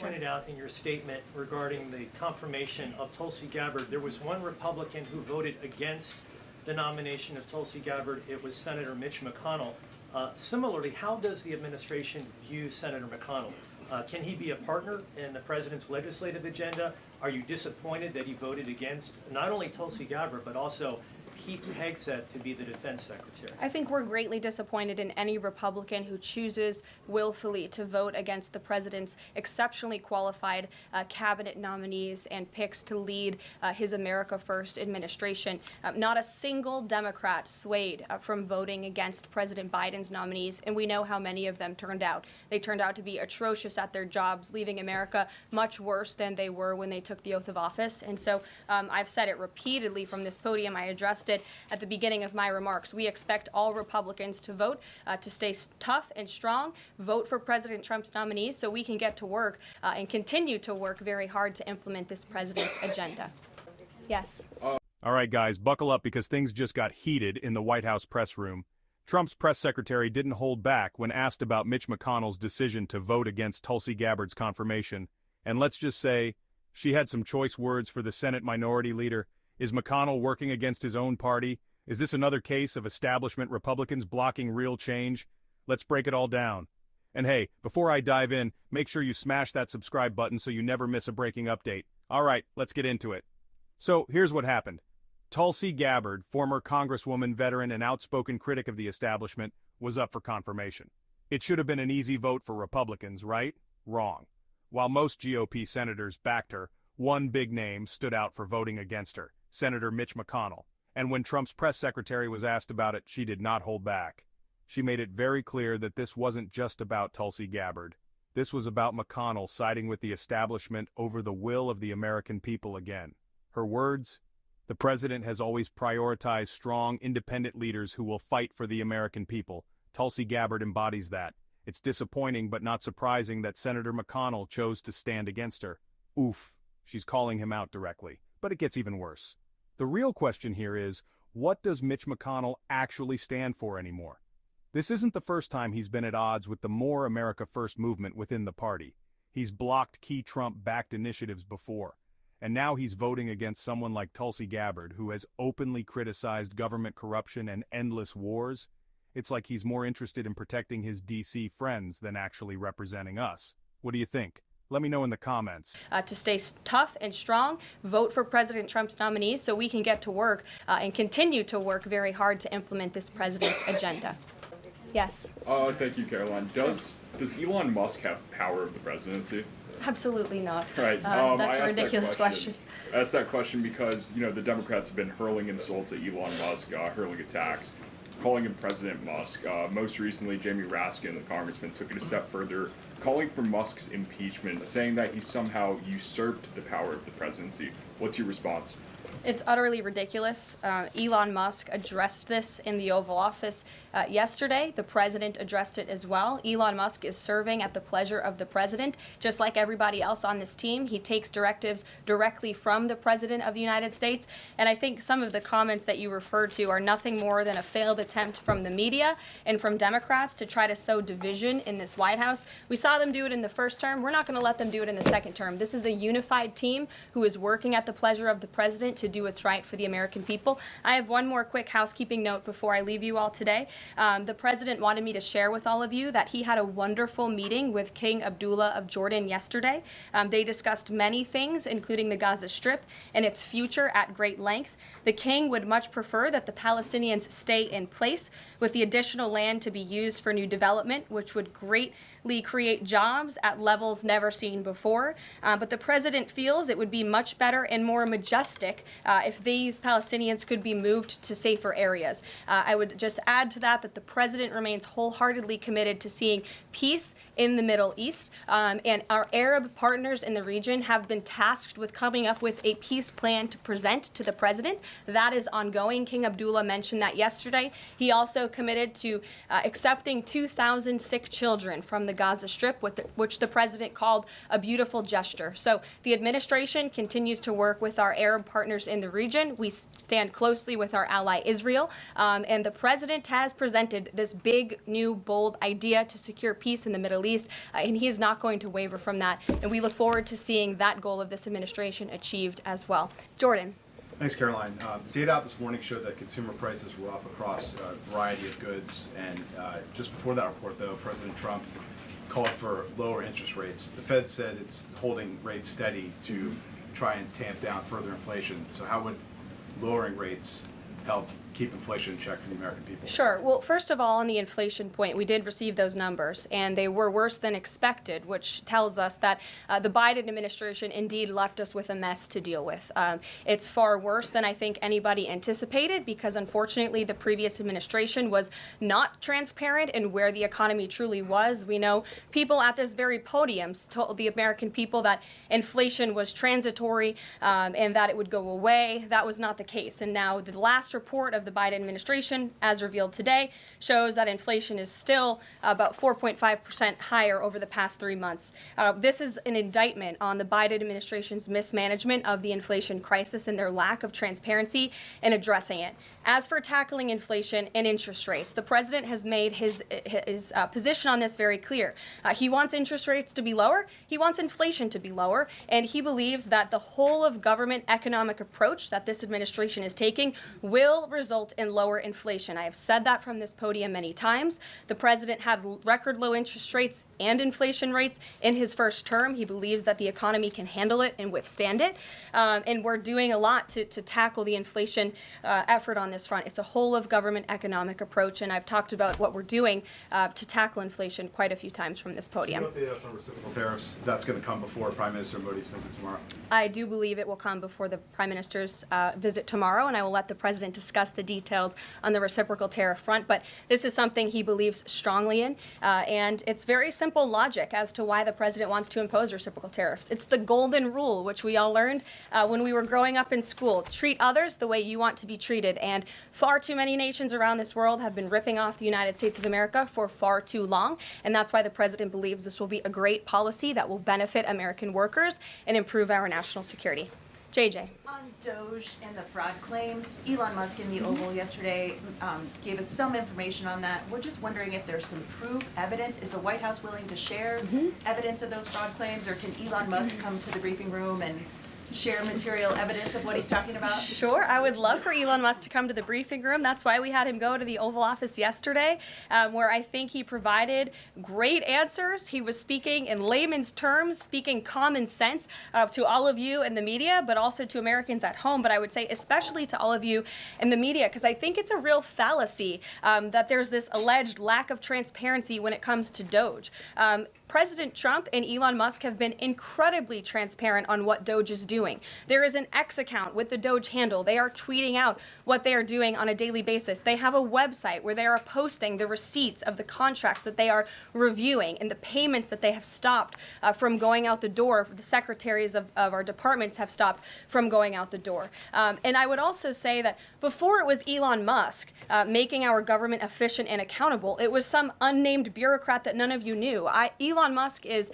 pointed out in your statement regarding the confirmation of Tulsi Gabbard, there was one Republican who voted against the nomination of Tulsi Gabbard. It was Senator Mitch McConnell. Similarly, how does the administration view Senator McConnell? Can he be a partner in the president's legislative agenda? Are you disappointed that he voted against not only Tulsi Gabbard, but also Pete Hegseth to be the defense secretary? I think we're greatly disappointed in any Republican who chooses willfully to vote against the president's exceptionally qualified cabinet nominees and picks to lead his America First administration. Not a single Democrat swayed from voting against President Biden's nominees, and we know how many of them turned out. They turned out to be atrocious at their jobs, leaving America much worse than they were when they took the oath of office. And so I've said it repeatedly from this podium. I addressed it at the beginning of my remarks. We expect all Republicans to vote, to stay tough and strong, vote for President Trump's nominees so we can get to work and continue to work very hard to implement this president's agenda. Yes. All right, guys, buckle up because things just got heated in the White House press room. Trump's press secretary didn't hold back when asked about Mitch McConnell's decision to vote against Tulsi Gabbard's confirmation. And let's just say, she had some choice words for the Senate Minority Leader. Is McConnell working against his own party? Is this another case of establishment Republicans blocking real change? Let's break it all down. And hey, before I dive in, make sure you smash that subscribe button so you never miss a breaking update. All right, let's get into it. So, here's what happened. Tulsi Gabbard, former Congresswoman, veteran, and outspoken critic of the establishment, was up for confirmation. It should have been an easy vote for Republicans, right? Wrong. While most GOP senators backed her, one big name stood out for voting against her, Senator Mitch McConnell. And when Trump's press secretary was asked about it, she did not hold back. She made it very clear that this wasn't just about Tulsi Gabbard. This was about McConnell siding with the establishment over the will of the American people again. Her words? The president has always prioritized strong, independent leaders who will fight for the American people. Tulsi Gabbard embodies that. It's disappointing but not surprising that Senator McConnell chose to stand against her. Oof, she's calling him out directly. But it gets even worse. The real question here is, what does Mitch McConnell actually stand for anymore? This isn't the first time he's been at odds with the More America First movement within the party. He's blocked key Trump-backed initiatives before. And now he's voting against someone like Tulsi Gabbard, who has openly criticized government corruption and endless wars. It's like he's more interested in protecting his D.C. friends than actually representing us. What do you think? Let me know in the comments. To stay tough and strong, vote for President Trump's nominees so we can get to work and continue to work very hard to implement this president's agenda. Yes. Thank you, Caroline. Does Elon Musk have power of the presidency? Absolutely not. Right. That's a ridiculous question. I asked that question because, the Democrats have been hurling insults at Elon Musk, hurling attacks, calling him President Musk. Most recently, Jamie Raskin, the congressman, took it a step further, calling for Musk's impeachment, saying that he somehow usurped the power of the presidency. What's your response? It's utterly ridiculous. Elon Musk addressed this in the Oval Office yesterday. The president addressed it as well. Elon Musk is serving at the pleasure of the president, just like everybody else on this team. He takes directives directly from the president of the United States. And I think some of the comments that you referred to are nothing more than a failed attempt from the media and from Democrats to try to sow division in this White House. We saw them do it in the first term. We're not going to let them do it in the second term. This is a unified team who is working at the pleasure of the president to do what's right for the American people. I have one more quick housekeeping note before I leave you all today. The president wanted me to share with all of you that he had a wonderful meeting with King Abdullah of Jordan yesterday. They discussed many things, including the Gaza Strip and its future at great length. The king would much prefer that the Palestinians stay in place, with the additional land to be used for new development, which would greatly create jobs at levels never seen before. But the president feels it would be much better and more majestic if these Palestinians could be moved to safer areas. I would just add to that the president remains wholeheartedly committed to seeing peace in the Middle East, and our Arab partners in the region have been tasked with coming up with a peace plan to present to the president. That is ongoing. King Abdullah mentioned that yesterday. He also committed to accepting 2,000 sick children from the the Gaza Strip, which the president called a beautiful gesture. So the administration continues to work with our Arab partners in the region. We stand closely with our ally Israel, and the president has presented this big, new, bold idea to secure peace in the Middle East, and he is not going to waver from that. And we look forward to seeing that goal of this administration achieved as well. Jordan. Thanks, Caroline. Data out this morning showed that consumer prices were up across a variety of goods. And just before that report, though, President Trump called for lower interest rates. The Fed said it's holding rates steady to try and tamp down further inflation. So how would lowering rates help keep inflation in check for the American people? Sure. Well, first of all, on the inflation point, we did receive those numbers, and they were worse than expected, which tells us that the Biden administration indeed left us with a mess to deal with. It's far worse than I think anybody anticipated, because unfortunately the previous administration was not transparent in where the economy truly was. We know people at this very podium told the American people that inflation was transitory and that it would go away. That was not the case. And now the last report of the Biden administration, as revealed today, shows that inflation is still about 4.5% higher over the past 3 months. This is an indictment on the Biden administration's mismanagement of the inflation crisis and their lack of transparency in addressing it. As for tackling inflation and interest rates, the president has made his position on this very clear. He wants interest rates to be lower, he wants inflation to be lower, and he believes that the whole of government economic approach that this administration is taking will result in lower inflation. I have said that from this podium many times. The president had record low interest rates and inflation rates in his first term. He believes that the economy can handle it and withstand it, and we're doing a lot to tackle the inflation effort on this front. It's a whole of government economic approach, and I've talked about what we're doing to tackle inflation quite a few times from this podium. What about the on reciprocal tariffs? That's going to come before Prime Minister Modi's visit tomorrow. I do believe it will come before the Prime Minister's visit tomorrow, and I will let the president discuss the details on the reciprocal tariff front. But this is something he believes strongly in, and it's very simple logic as to why the president wants to impose reciprocal tariffs. It's the golden rule, which we all learned when we were growing up in school. Treat others the way you want to be treated. And far too many nations around this world have been ripping off the United States of America for far too long, and that's why the president believes this will be a great policy that will benefit American workers and improve our national security. JJ. On Doge and the fraud claims, Elon Musk in the Oval yesterday gave us some information on that. We're just wondering if there's some proof, evidence. Is the White House willing to share evidence of those fraud claims, or can Elon Musk come to the briefing room and share material evidence of what he's talking about? Sure. I would love for Elon Musk to come to the briefing room. That's why we had him go to the Oval Office yesterday, where I think he provided great answers. He was speaking in layman's terms, speaking common sense to all of you in the media, but also to Americans at home. But I would say especially to all of you in the media, because I think it's a real fallacy that there's this alleged lack of transparency when it comes to Doge. President Trump and Elon Musk have been incredibly transparent on what Doge is doing. There is an X account with the Doge handle. They are tweeting out what they are doing on a daily basis. They have a website where they are posting the receipts of the contracts that they are reviewing and the payments that they have stopped from going out the door. The secretaries of our departments have stopped from going out the door. And I would also say that before it was Elon Musk making our government efficient and accountable, it was some unnamed bureaucrat that none of you knew. Elon Musk is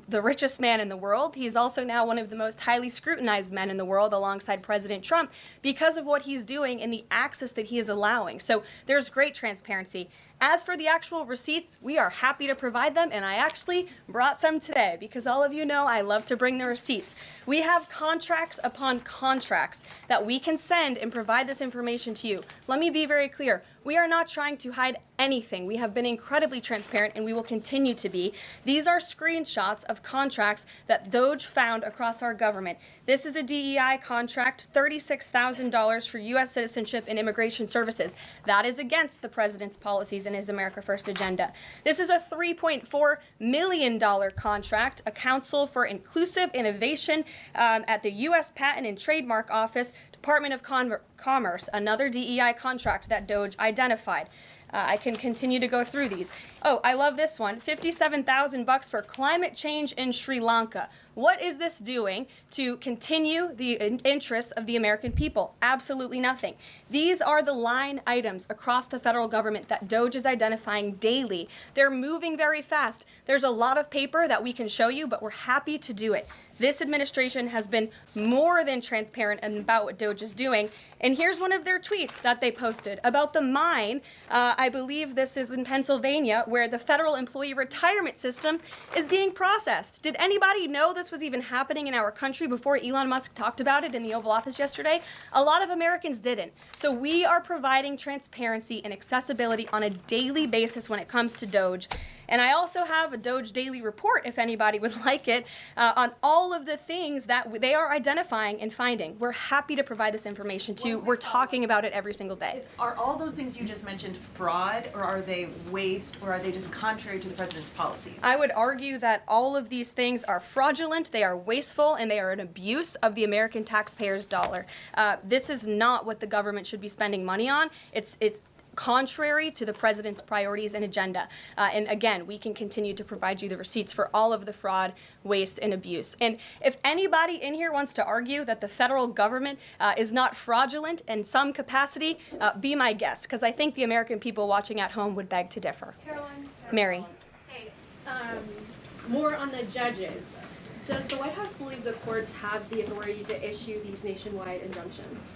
the richest man in the world. He's also now one of the most highly scrutinized men in the world alongside President Trump because of what he's doing and the access that he is allowing. So there's great transparency. As for the actual receipts, we are happy to provide them, and I actually brought some today because all of you know I love to bring the receipts. We have contracts upon contracts that we can send and provide this information to you. Let me be very clear. We are not trying to hide anything. We have been incredibly transparent, and we will continue to be. These are screenshots of contracts that Doge found across our government. This is a DEI contract, $36,000 for U.S. citizenship and immigration services. That is against the president's policies and his America First agenda. This is a $3.4 million contract, a Council for Inclusive Innovation at the U.S. Patent and Trademark Office, Department of Commerce, another DEI contract that Doge identified. I can continue to go through these. Oh, I love this one. $57,000 for climate change in Sri Lanka. What is this doing to continue the interests of the American people? Absolutely nothing. These are the line items across the federal government that DOGE is identifying daily. They're moving very fast. There's a lot of paper that we can show you, but we're happy to do it. This administration has been more than transparent about what DOGE is doing. And here's one of their tweets that they posted about the mine. I believe this is in Pennsylvania, where the federal employee retirement system is being processed. Did anybody know this was even happening in our country before Elon Musk talked about it in the Oval Office yesterday? A lot of Americans didn't. So we are providing transparency and accessibility on a daily basis when it comes to DOGE. And I also have a DOGE daily report, if anybody would like it, on all of the things that they are identifying and finding. We're happy to provide this information to you. We're talking about it every single day. Are all those things you just mentioned fraud, or are they waste, or are they just contrary to the president's policies? I would argue that all of these things are fraudulent, they are wasteful, and they are an abuse of the American taxpayer's dollar. This is not what the government should be spending money on. It's contrary to the president's priorities and agenda. And again, we can continue to provide you the receipts for all of the fraud, waste, and abuse. And if anybody in here wants to argue that the federal government is not fraudulent in some capacity, be my guest, because I think the American people watching at home would beg to differ. Caroline. Mary. Hey, more on the judges. Does the White House believe the courts have the authority to issue these nationwide injunctions?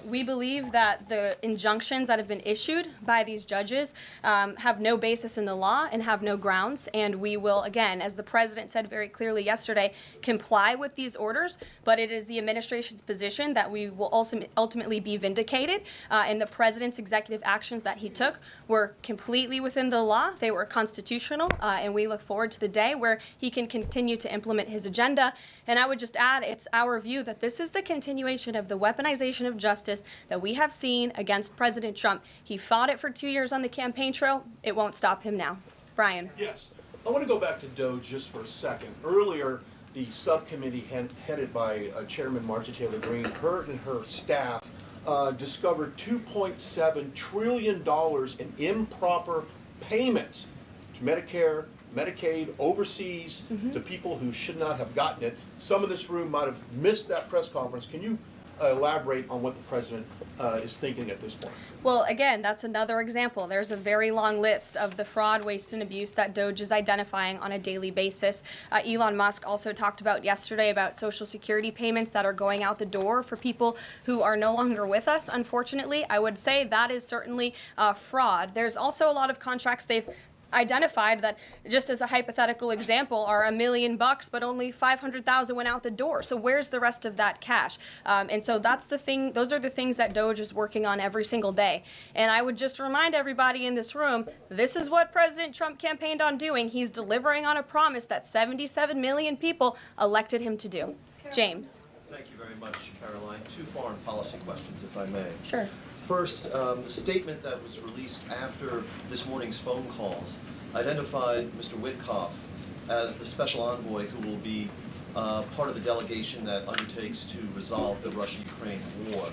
We believe that the injunctions that have been issued by these judges have no basis in the law and have no grounds, and we will, again, as the president said very clearly yesterday, comply with these orders, but it is the administration's position that we will also ultimately be vindicated, and the president's executive actions that he took were completely within the law, they were constitutional, and we look forward to the day where he can continue to implement his agenda. And I would just add, it's our view that this is the continuation of the weaponization of justice that we have seen against President Trump. He fought it for 2 years on the campaign trail. It won't stop him now. Brian. Yes. I want to go back to DOGE just for a second. Earlier, the subcommittee headed by Chairman Marjorie Taylor Greene, her and her staff discovered $2.7 trillion in improper payments to Medicare, Medicaid, overseas, to people who should not have gotten it. Some of this room might have missed that press conference. Can you elaborate on what the president is thinking at this point? Well, again, that's another example. There's a very long list of the fraud, waste, and abuse that DOGE is identifying on a daily basis. Elon Musk also talked about yesterday about Social Security payments that are going out the door for people who are no longer with us, unfortunately. I would say that is certainly fraud. There's also a lot of contracts they've identified that, just as a hypothetical example, are $1 million, but only 500,000 went out the door. So where's the rest of that cash? And so that's the thing. Those are the things that DOGE is working on every single day. And I would just remind everybody in this room, this is what President Trump campaigned on doing. He's delivering on a promise that 77 million people elected him to do. James. Thank you very much, Caroline. Two foreign policy questions, if I may. Sure. First, the statement that was released after this morning's phone calls identified Mr. Witkoff as the special envoy who will be part of the delegation that undertakes to resolve the Russia-Ukraine war.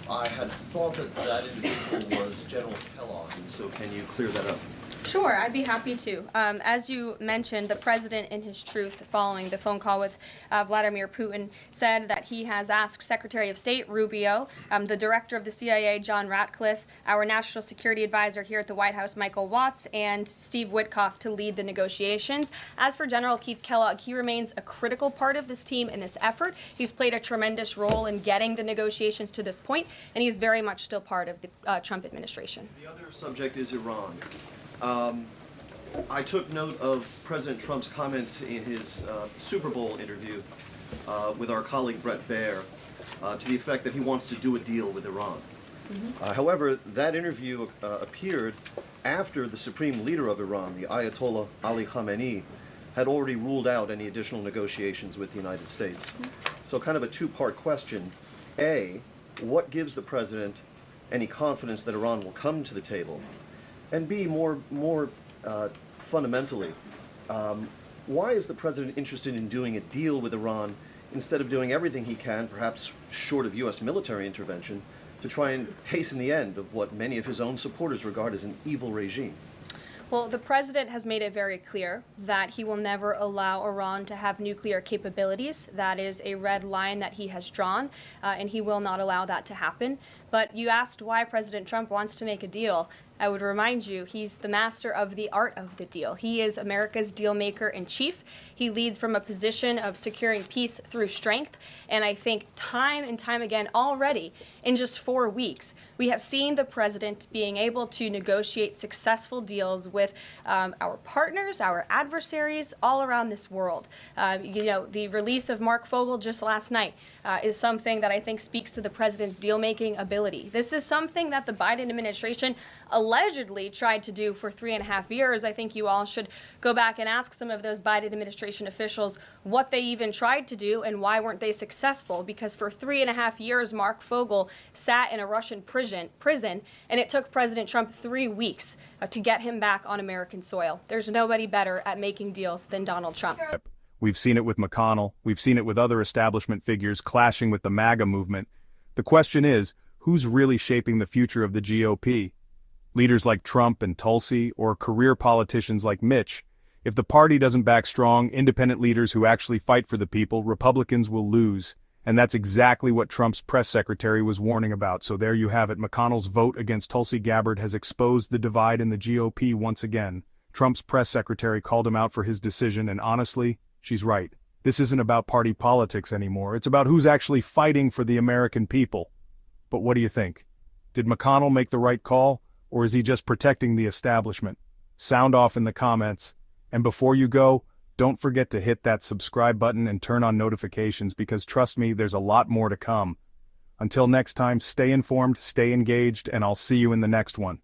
I had thought that that individual was General Kellogg, and so can you clear that up? Sure, I'd be happy to. As you mentioned, the president, in his truth, following the phone call with Vladimir Putin, said that he has asked Secretary of State Rubio, the director of the CIA, John Ratcliffe, our national security advisor here at the White House, Michael Watts, and Steve Witkoff to lead the negotiations. As for General Keith Kellogg, he remains a critical part of this team in this effort. He's played a tremendous role in getting the negotiations to this point, and he's very much still part of the Trump administration. The other subject is Iran. I took note of President Trump's comments in his Super Bowl interview with our colleague Bret Baier to the effect that he wants to do a deal with Iran. However, that interview appeared after the supreme leader of Iran, the Ayatollah Ali Khamenei, had already ruled out any additional negotiations with the United States. So kind of a two-part question. A, what gives the president any confidence that Iran will come to the table? And B, more fundamentally, why is the president interested in doing a deal with Iran instead of doing everything he can, perhaps short of U.S. military intervention, to try and hasten the end of what many of his own supporters regard as an evil regime? Well, the president has made it very clear that he will never allow Iran to have nuclear capabilities. That is a red line that he has drawn, and he will not allow that to happen. But you asked why President Trump wants to make a deal. I would remind you, he's the master of the art of the deal. He is America's deal maker in chief. He leads from a position of securing peace through strength. And I think time and time again already, in just 4 weeks, we have seen the president being able to negotiate successful deals with our partners, our adversaries all around this world. The release of Mark Fogel just last night is something that I think speaks to the president's deal-making ability. This is something that the Biden administration allegedly tried to do for 3.5 years. I think you all should go back and ask some of those Biden administration officials what they even tried to do and why weren't they successful, because for 3.5 years Mark Fogel sat in a Russian prison and it took President Trump 3 weeks to get him back on American soil. There's nobody better at making deals than Donald Trump. We've seen it with McConnell. We've seen it with other establishment figures clashing with the MAGA movement. The question is, who's really shaping the future of the GOP? Leaders like Trump and Tulsi, or career politicians like Mitch? If the party doesn't back strong, independent leaders who actually fight for the people, Republicans will lose. And that's exactly what Trump's press secretary was warning about. So there you have it. McConnell's vote against Tulsi Gabbard has exposed the divide in the GOP once again. Trump's press secretary called him out for his decision, and honestly, she's right. This isn't about party politics anymore. It's about who's actually fighting for the American people. But what do you think? Did McConnell make the right call, or is he just protecting the establishment? Sound off in the comments. And before you go, don't forget to hit that subscribe button and turn on notifications, because trust me, there's a lot more to come. Until next time, stay informed, stay engaged, and I'll see you in the next one.